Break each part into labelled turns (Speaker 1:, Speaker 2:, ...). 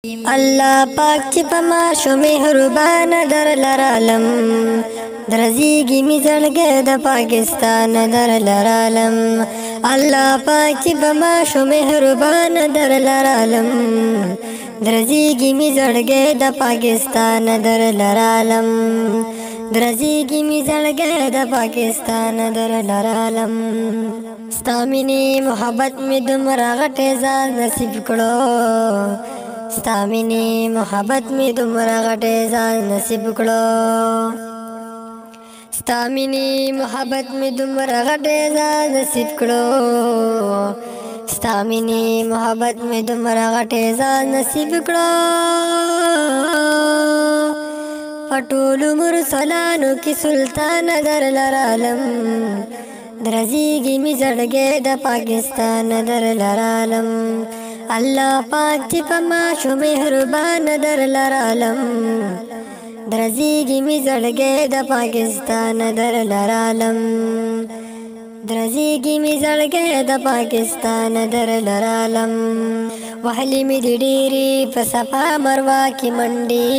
Speaker 1: الله پاک چې په ما شو مهربان در لرالم درزیږي می زړګی د پاکستان در لرالم الله پاک چې په ما شو مهربان در لرالم درزیږي می زړګی د پاکستان در لرالم درزیږي می زړګی د پاکستان در لرالم ستا مینې محبت می دومره غټې ځان نصیب کړو ستا مینې محبت می دومره غټې ځان نصیب کړو ستا مینې محبت می دومره غټې ځان نصیب کړو ستا مینې محبت می دومره غټې ځان نصیب کړو په ټولو مرسلانو کې سلطان در لرالم درزیږي می زړګی د پاکستان در لرالم الله پاک چې په ما شو مهربان در لرالم درزیږي می زړګی د پاکستان در لرالم درزیږي می زړګی د پاکستان در لرالم وهلې می د ډېرې په صفا مروه کې منډې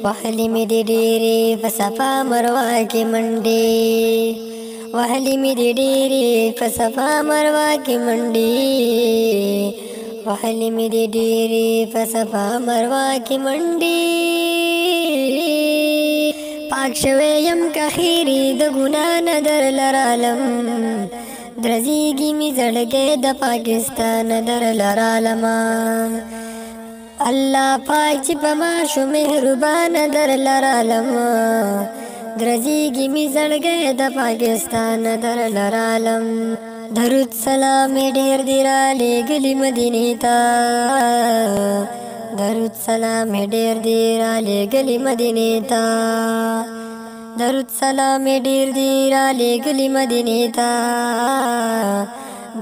Speaker 1: وهلې می د ډېرې په صفا مروه کې منډې وهلې می د ډېرې په صفا مروه کې منډې وهلې می د ډېرې په صفا مروه کې منډې پاک شوی یم که خیرې د ګناه نه در لرالم درزیږي می زړګی د پاکستان در لرالم الله پاک چې په ما شو مهربان در لرالم درزیږي می زړګی د پاکستان در لرالم درود سلام ډېر دې رالېږلي مدینې ته درود سلام ډېر دې رالېږلي مدینې ته درود سلام ډېر دې رالېږلي مدینې ته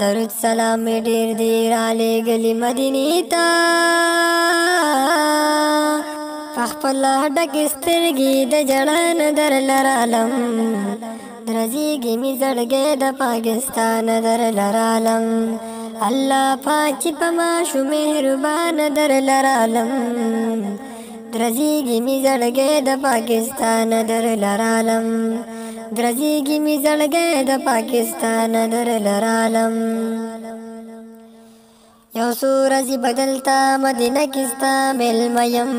Speaker 1: درود سلام ډېر دې رالېږلي مدینې ته خپله ډکې سترګې د ژړا نه در لرالم درزیږي می زړګی د پاکستان در لرالم الله پاک چې په ما شو مهربان در لرالم درزیږي می زړګی د پاکستان در لرالم درزیږي می زړګی د پاکستان در لرالم یو سورج بدلتا مدینه کستا ملمیم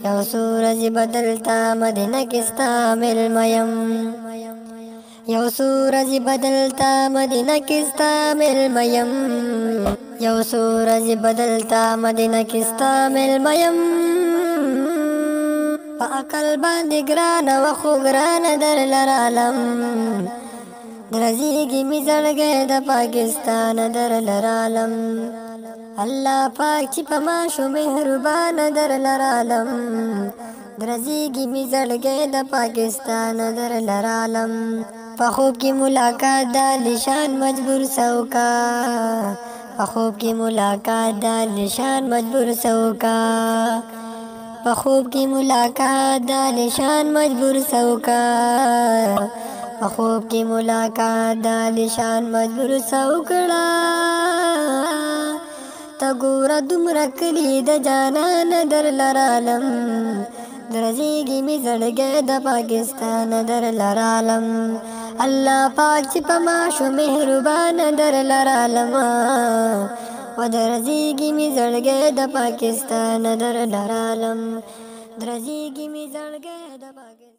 Speaker 1: یو سورج بدلتا مدینه کستا ملمیم یو سورج بدلتا مدینه کستا ملمیم یو سورج بدلتا مدینه کستا ملمیم په عقل باندې ګرانه و خو ګرانه در لرالم درزیږي می زړګی د پاکستان در لرالم الله پاک چې په ما شو مهربان در لرالم درزیږي می زړګی د پاکستان در لرالم په خوب کې ملاقات د نشان مجبور سوکا په خوب کې ملاقات د نشان مجبور سوکا په خوب کې ملاقات د نشان مجبور سوکا په خوب کې ملاقات د نشان مجبور سوکړه ته ګوره دومره کلي د جانان در لرالم درزیږي می زړګی د پاکستان در لرالم الله پاک چې په ما شو مهربان در لرالم و درزیږي می زړګی د پاکستان در لرالم درزیږي می زړګی د پاکستان